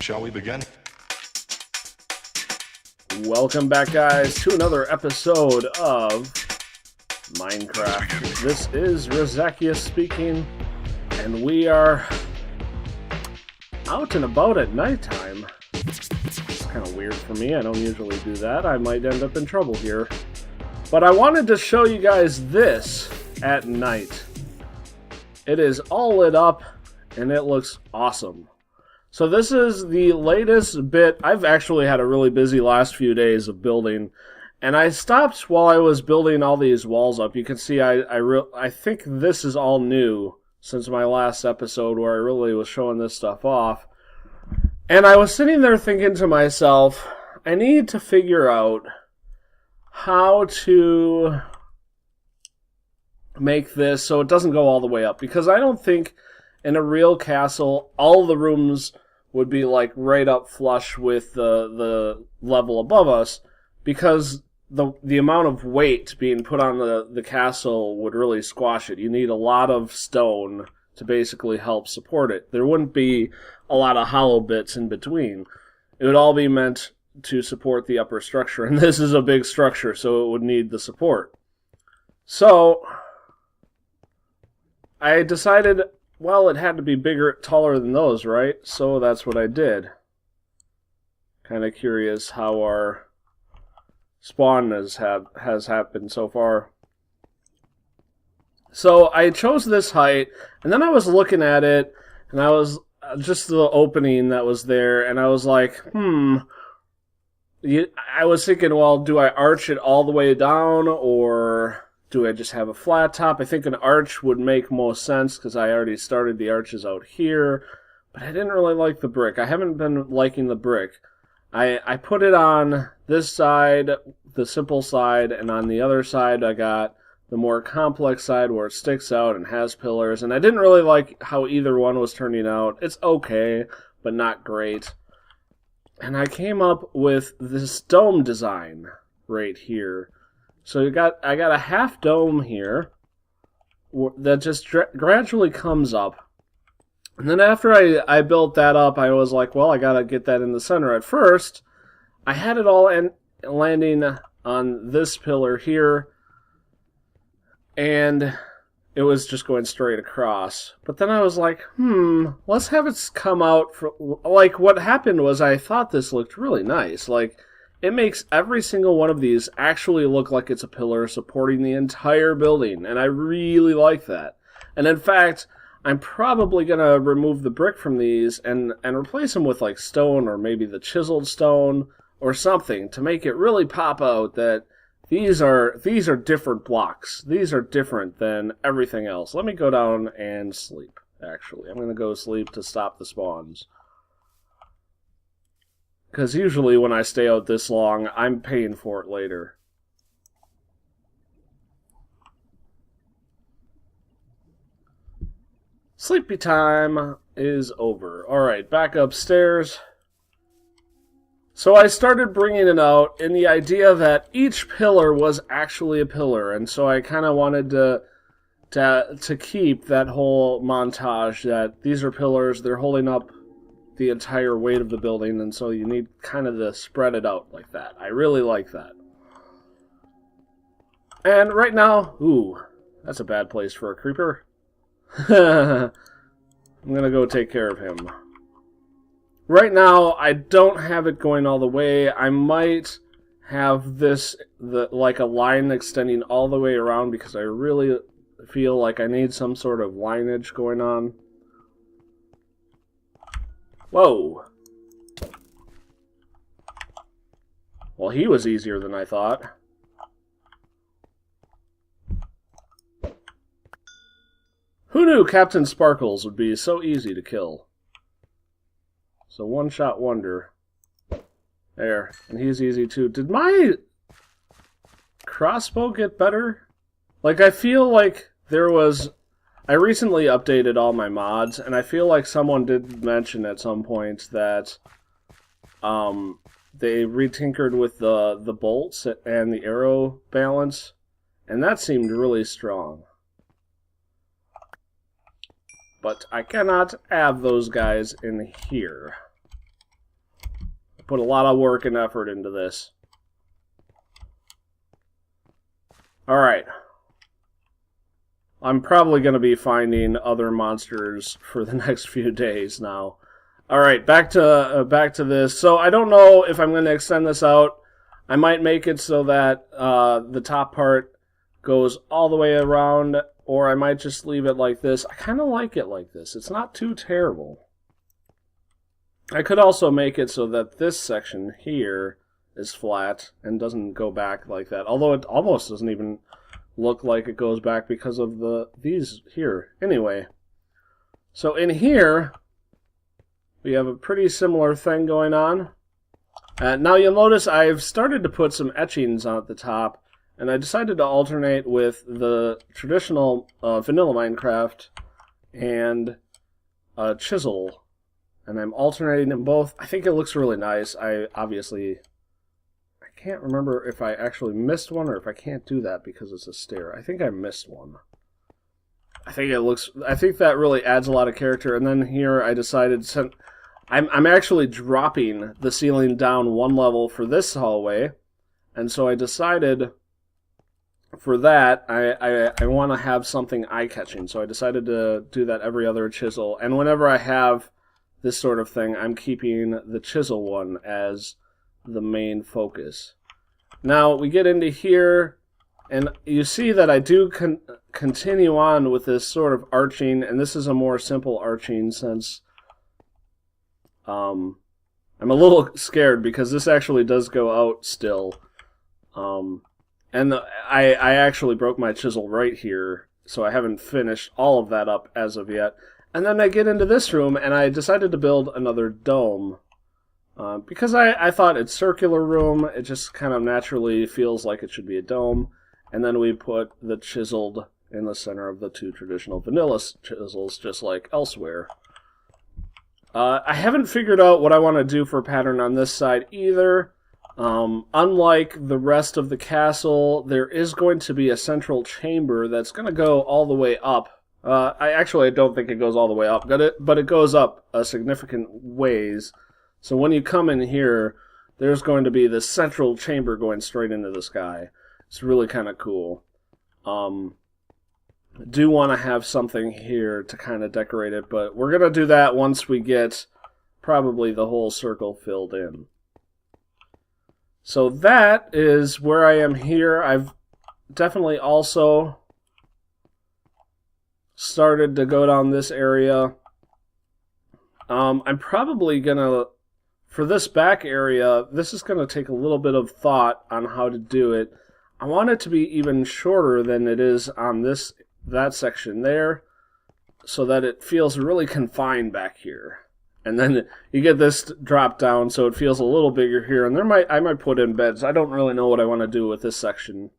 Shall we begin? Welcome back, guys, to another episode of Minecraft. This is Razakius speaking, and we are out and about at nighttime. It's kind of weird for me. I don't usually do that. I might end up in trouble here. But I wanted to show you guys this at night. It is all lit up, and it looks awesome. So this is the latest bit. I've actually had a really busy last few days of building, and I stopped while I was building all these walls up. You can see I think this is all new since my last episode where I really was showing this stuff off. And I was sitting there thinking to myself, I need to figure out how to make this so it doesn't go all the way up, because I don't think in a real castle all the rooms would be like right up flush with the level above us, because the amount of weight being put on the castle would really squash it. You need a lot of stone to basically help support it. There wouldn't be a lot of hollow bits in between. It would all be meant to support the upper structure, and this is a big structure, so it would need the support. So I decided, well, it had to be bigger, taller than those, right? So that's what I did. Kind of curious how our spawn has happened so far. So I chose this height, and then I was looking at it, and I was just the opening that was there, and I was like, I was thinking, well, do I arch it all the way down, or do I just have a flat top? I think an arch would make most sense, because I already started the arches out here, but I didn't really like the brick. I haven't been liking the brick. I put it on this side, the simple side, and on the other side I got the more complex side where it sticks out and has pillars, and I didn't really like how either one was turning out. It's okay, but not great. And I came up with this dome design right here. So I got a half dome here that just gradually comes up. And then after I built that up, I was like, well, I gotta get that in the center. At first, I had it all landing on this pillar here, and it was just going straight across. But then I was like, let's have it come out. Like, what happened was I thought this looked really nice. Like, it makes every single one of these actually look like it's a pillar supporting the entire building, and I really like that. And in fact, I'm probably going to remove the brick from these and replace them with like stone, or maybe the chiseled stone or something, to make it really pop out that these are different blocks. These are different than everything else. Let me go down and sleep, actually. I'm going to go sleep to stop the spawns. Because usually when I stay out this long, I'm paying for it later. Sleepy time is over. Alright, back upstairs. So I started bringing it out in the idea that each pillar was actually a pillar, and so I kind of wanted to keep that whole montage that these are pillars, they're holding up the entire weight of the building, and so you need kind of to spread it out like that. I really like that. And right now, ooh, that's a bad place for a creeper. I'm gonna go take care of him. Right now, I don't have it going all the way. I might have this like a line extending all the way around, because I really feel like I need some sort of lineage going on. Whoa. Well, he was easier than I thought. Who knew Captain Sparkles would be so easy to kill? So one-shot wonder. There. And he's easy too. Did my crossbow get better? Like, I feel like there was... I recently updated all my mods, and I feel like someone did mention at some point that they retinkered with the bolts and the arrow balance, and that seemed really strong. But I cannot have those guys in here. Put a lot of work and effort into this. Alright. I'm probably going to be finding other monsters for the next few days now. Alright, back to this. So I don't know if I'm going to extend this out. I might make it so that the top part goes all the way around, or I might just leave it like this. I kind of like it like this. It's not too terrible. I could also make it so that this section here is flat and doesn't go back like that. Although it almost doesn't even look like it goes back because of these here. Anyway, so in here we have a pretty similar thing going on. Now you'll notice I've started to put some etchings on at the top, and I decided to alternate with the traditional vanilla Minecraft and a chisel, and I'm alternating them both. I think it looks really nice. I can't remember if I actually missed one or if I can't do that because it's a stair. I think I missed one. I think that really adds a lot of character. And then here I decided I'm actually dropping the ceiling down one level for this hallway, and so I decided for that I want to have something eye-catching. So I decided to do that every other chisel, and whenever I have this sort of thing, I'm keeping the chisel one as the main focus. Now we get into here, and you see that I do continue on with this sort of arching, and this is a more simple arching since I'm a little scared because this actually does go out still. And I actually broke my chisel right here, so I haven't finished all of that up as of yet. And then I get into this room, and I decided to build another dome. Because I thought it's circular room, it just kind of naturally feels like it should be a dome. And then we put the chiseled in the center of the two traditional vanilla chisels, just like elsewhere. I haven't figured out what I want to do for a pattern on this side either. Unlike the rest of the castle, there is going to be a central chamber that's going to go all the way up. I don't think it goes all the way up, but it goes up a significant ways. So when you come in here, there's going to be this central chamber going straight into the sky. It's really kind of cool. Do want to have something here to kind of decorate it, but we're going to do that once we get probably the whole circle filled in. So that is where I am here. I've definitely also started to go down this area. I'm probably going to, for this back area, this is going to take a little bit of thought on how to do it. I want it to be even shorter than it is on that section there, so that it feels really confined back here. And then you get this drop down, so it feels a little bigger here. And I might put in beds. I don't really know what I want to do with this section,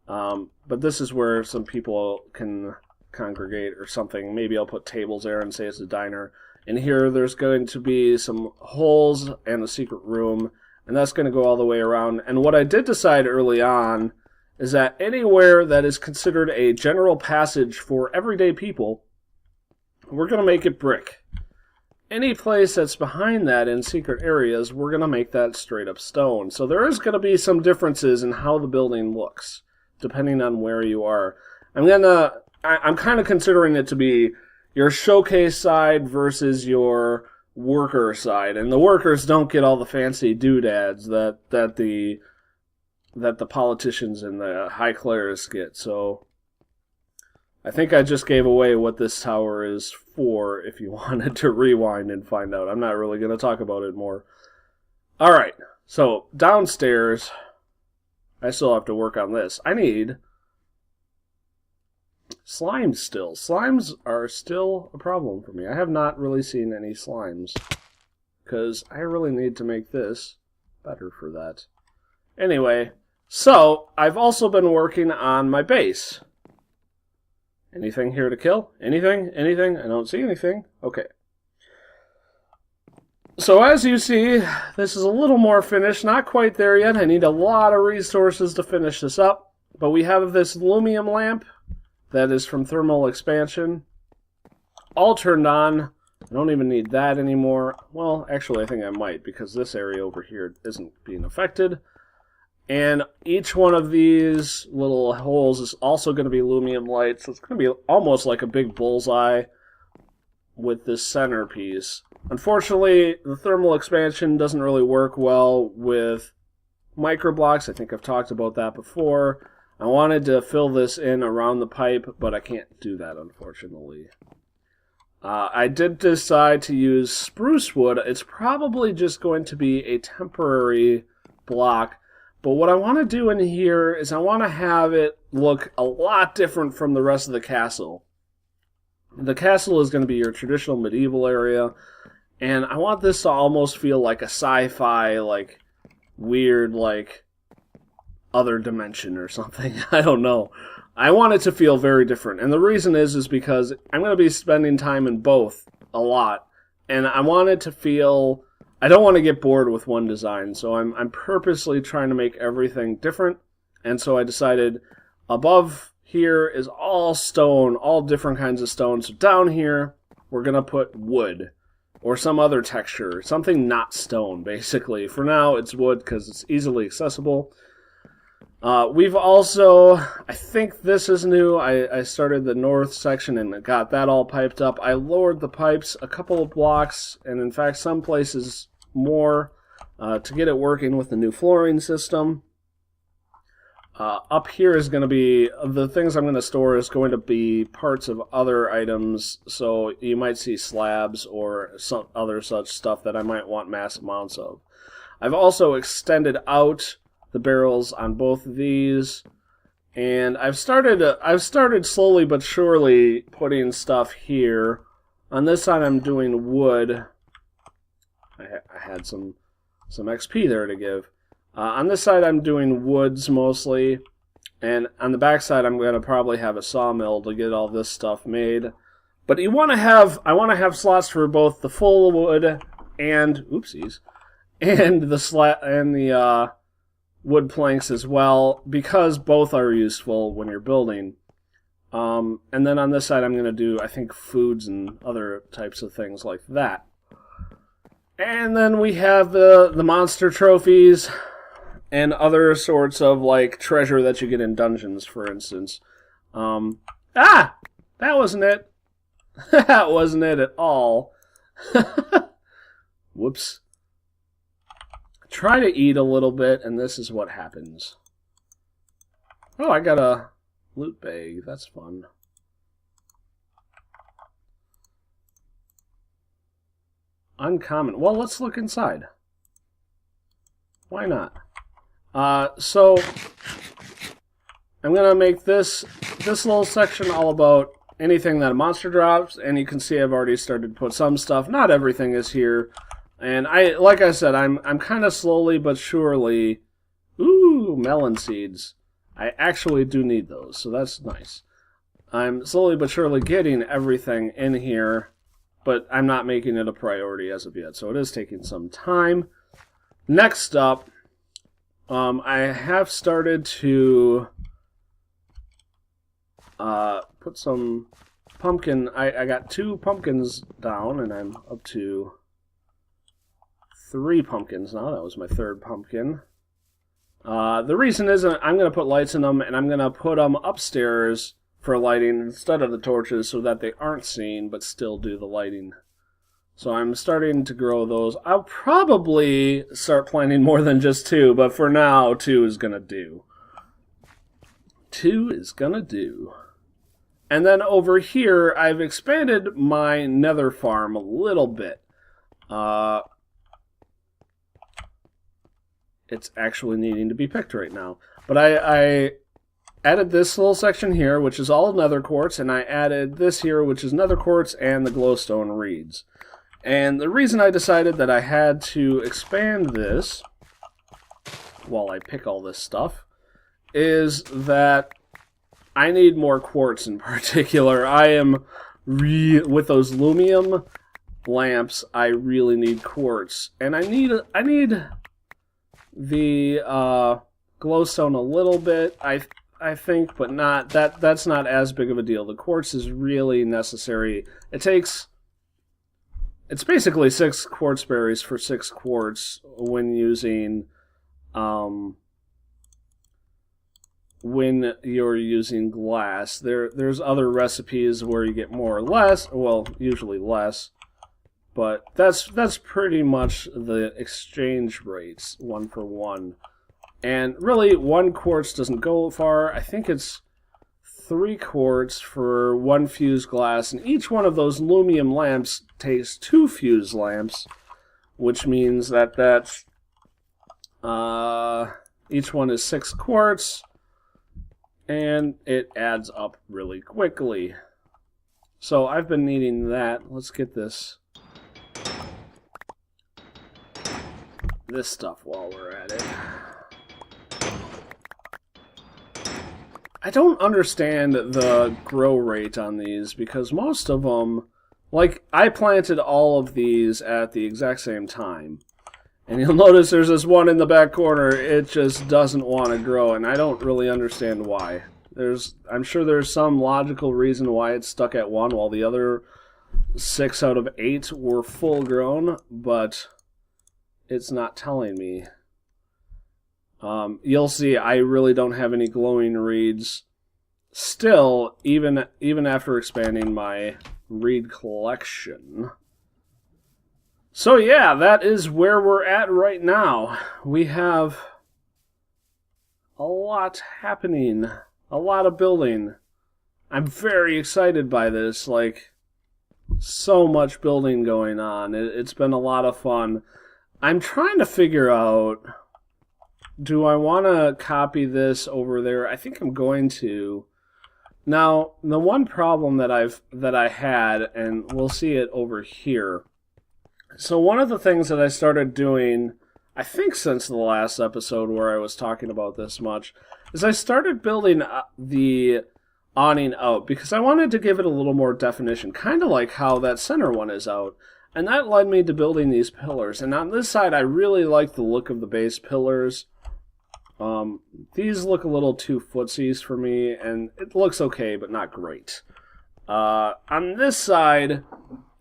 but this is where some people can congregate or something. Maybe I'll put tables there and say it's a diner. And here there's going to be some holes and a secret room, and that's going to go all the way around. And what I did decide early on is that anywhere that is considered a general passage for everyday people, we're going to make it brick. Any place that's behind that in secret areas, we're going to make that straight up stone. So there is going to be some differences in how the building looks, depending on where you are. I'm kind of considering it to be your showcase side versus your worker side. And the workers don't get all the fancy doodads that the politicians and the high clerics get. So I think I just gave away what this tower is for if you wanted to rewind and find out. I'm not really going to talk about it more. Alright, so downstairs, I still have to work on this. I need slimes still. Slimes are still a problem for me. I have not really seen any slimes, because I really need to make this better for that. Anyway, so I've also been working on my base. Anything here to kill? Anything? Anything? I don't see anything. Okay. So as you see, this is a little more finished. Not quite there yet. I need a lot of resources to finish this up. But we have this lumium lamp that is from thermal expansion, all turned on I don't even need that anymore. Well, actually, I think I might, because this area over here isn't being affected. And each one of these little holes is also going to be lumium light, so it's going to be almost like a big bullseye with this centerpiece. Unfortunately, the thermal expansion doesn't really work well with microblocks. I think I've talked about that before. I wanted to fill this in around the pipe, but I can't do that, unfortunately. I did decide to use spruce wood. It's probably just going to be a temporary block. But what I want to do in here is I want to have it look a lot different from the rest of the castle. The castle is going to be your traditional medieval area, and I want this to almost feel like a sci-fi, like, weird, like, other dimension or something. I don't know. I want it to feel very different, and the reason is because I'm going to be spending time in both a lot, and I want it to feel... I don't want to get bored with one design, so I'm purposely trying to make everything different, and so I decided above here is all stone, all different kinds of stone, so down here we're going to put wood, or some other texture, something not stone, basically. For now, it's wood because it's easily accessible. We've also, I think this is new, I started the north section and got that all piped up. I lowered the pipes a couple of blocks, and in fact some places more, to get it working with the new flooring system. Up here is going to be, the things I'm going to store is going to be parts of other items, so you might see slabs or some other such stuff that I might want mass amounts of. I've also extended out the barrels on both of these, and I've started slowly but surely putting stuff here. On this side I'm doing wood. I had some XP there to give. On this side I'm doing woods mostly, and on the back side I'm going to probably have a sawmill to get all this stuff made. But I want to have slots for both the full wood and oopsies, and the wood planks as well, because both are useful when you're building. And then on this side I'm going to do, I think, foods and other types of things like that. And then we have the monster trophies and other sorts of, like, treasure that you get in dungeons, for instance. That wasn't it. That wasn't it at all. Whoops. Try to eat a little bit, and this is what happens. Oh, I got a loot bag. That's fun. Uncommon. Well, let's look inside. Why not? So I'm gonna make this little section all about anything that a monster drops, and you can see I've already started to put some stuff. Not everything is here, and like I said, I'm kind of slowly but surely. Ooh, melon seeds. I actually do need those, so that's nice. I'm slowly but surely getting everything in here, but I'm not making it a priority as of yet, so it is taking some time. Next up, I have started to put some pumpkin. I got 2 pumpkins down, and I'm up to 3 pumpkins now. That was my 3rd pumpkin. The reason is I'm going to put lights in them, and I'm going to put them upstairs for lighting instead of the torches so that they aren't seen but still do the lighting. So I'm starting to grow those. I'll probably start planting more than just 2, but for now 2 is going to do. 2 is going to do. And then over here I've expanded my nether farm a little bit. It's actually needing to be picked right now. But I added this little section here, which is all nether quartz, and I added this here, which is nether quartz and the glowstone reeds. And the reason I decided that I had to expand this, while I pick all this stuff, is that I need more quartz in particular. With those lumium lamps, I really need quartz. And I need the glowstone a little bit, I think, but not that's not as big of a deal. The quartz is really necessary. It takes it's basically 6 quartz berries for 6 quartz when using, when you're using glass. There's other recipes where you get more or less, well, usually less, but that's pretty much the exchange rates, 1 for 1. And really, 1 quartz doesn't go far. I think it's 3 quartz for 1 fused glass, and each one of those aluminum lamps takes 2 fused lamps, which means that each one is 6 quartz, and it adds up really quickly. So I've been needing that. Let's get this stuff while we're at it. I don't understand the grow rate on these, because most of them, like, I planted all of these at the exact same time. And you'll notice there's this one in the back corner, it just doesn't want to grow, and I don't really understand why. I'm sure there's some logical reason why it's stuck at 1 while the other 6 out of 8 were full grown, but it's not telling me. You'll see I really don't have any glowing reeds still, even after expanding my reed collection. So yeah, that is where we're at right now. We have a lot happening, a lot of building. I'm very excited by this, like, so much building going on. It's been a lot of fun. I'm trying to figure out, do I want to copy this over there? I think I'm going to. Now, the one problem that I had, and we'll see it over here. So one of the things that I started doing, I think since the last episode where I was talking about this much, is I started building the awning out, because I wanted to give it a little more definition, kind of like how that center one is out. And that led me to building these pillars. And on this side, I really like the look of the base pillars. These look a little too footsies for me, and it looks okay, but not great. On this side,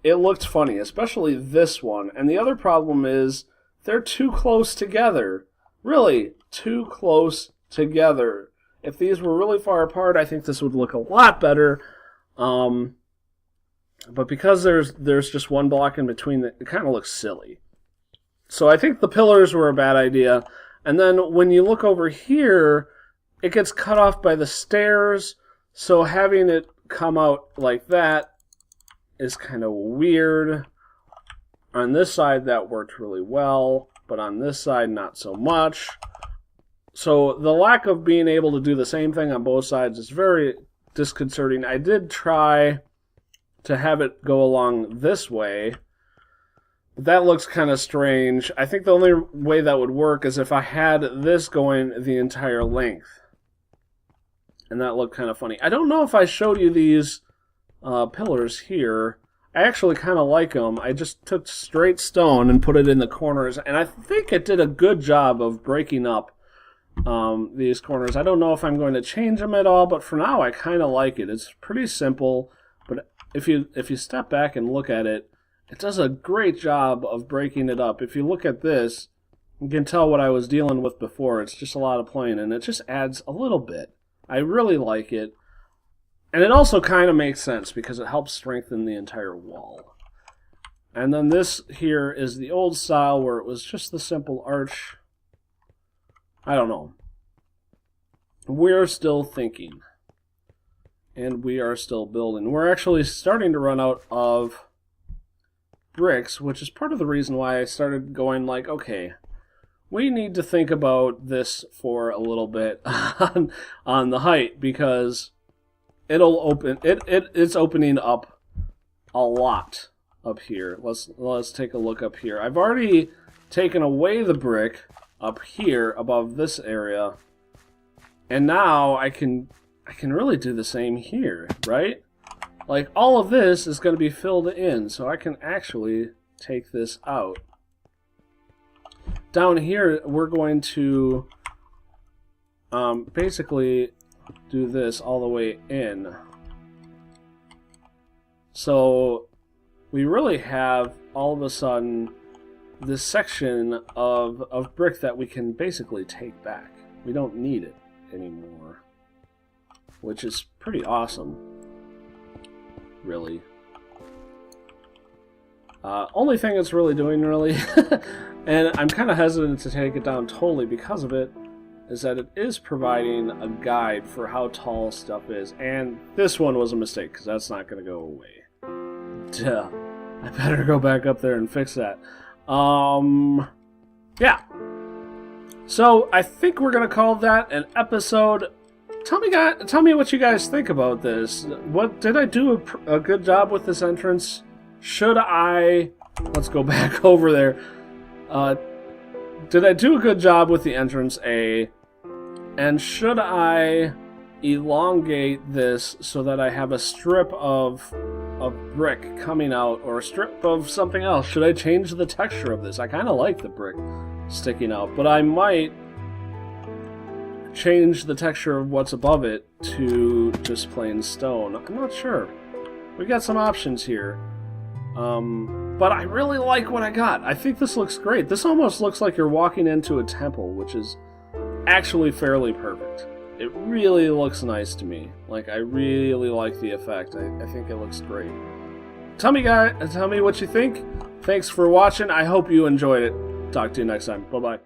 it looked funny, especially this one. And the other problem is they're too close together. Really, too close together. If these were really far apart, I think this would look a lot better. But because there's just one block in between, it kind of looks silly. So I think the pillars were a bad idea. And then when you look over here, it gets cut off by the stairs. So having it come out like that is kind of weird. On this side, that worked really well. But on this side, not so much. So the lack of being able to do the same thing on both sides is very disconcerting. I did try to have it go along this way. That looks kind of strange. I think the only way that would work is if I had this going the entire length. And that looked kind of funny. I don't know if I showed you these pillars here. I actually kind of like them. I just took straight stone and put it in the corners. And I think it did a good job of breaking up these corners. I don't know if I'm going to change them at all, but for now I kind of like it. It's pretty simple. But if you step back and look at it, it does a great job of breaking it up. If you look at this, you can tell what I was dealing with before. It's just a lot of playing, and it just adds a little bit. I really like it. And it also kind of makes sense because it helps strengthen the entire wall. And then this here is the old style where it was just the simple arch. I don't know. We're still thinking. And we are still building. We're actually starting to run out of bricks, which is part of the reason why I started going like, okay, we need to think about this for a little bit on the height, because it's opening up a lot up here. Let's take a look up here. I've already taken away the brick up here above this area, and now I can really do the same here, right? Like, all of this is going to be filled in, so I can actually take this out. Down here, we're going to basically do this all the way in. So we really have, all of a sudden, this section of brick that we can basically take back. We don't need it anymore, which is pretty awesome, really. Only thing it's really doing, really, and I'm kind of hesitant to take it down totally because of it, is that it is providing a guide for how tall stuff is. And this one was a mistake, because that's not going to go away. Duh. I better go back up there and fix that. Yeah. So, I think we're going to call that an episode. Tell me what you guys think about this. Did I do a good job with this entrance? Should I... Let's go back over there. Did I do a good job with the entrance A? And should I elongate this so that I have a strip of brick coming out, or a strip of something else? Should I change the texture of this? I kind of like the brick sticking out, but I might change the texture of what's above it to just plain stone. I'm not sure. We got some options here. But I really like what I got. I think this looks great. This almost looks like you're walking into a temple, which is actually fairly perfect. It really looks nice to me. Like, I really like the effect. I think it looks great. Tell me what you think. Thanks for watching. I hope you enjoyed it. Talk to you next time. Bye-bye.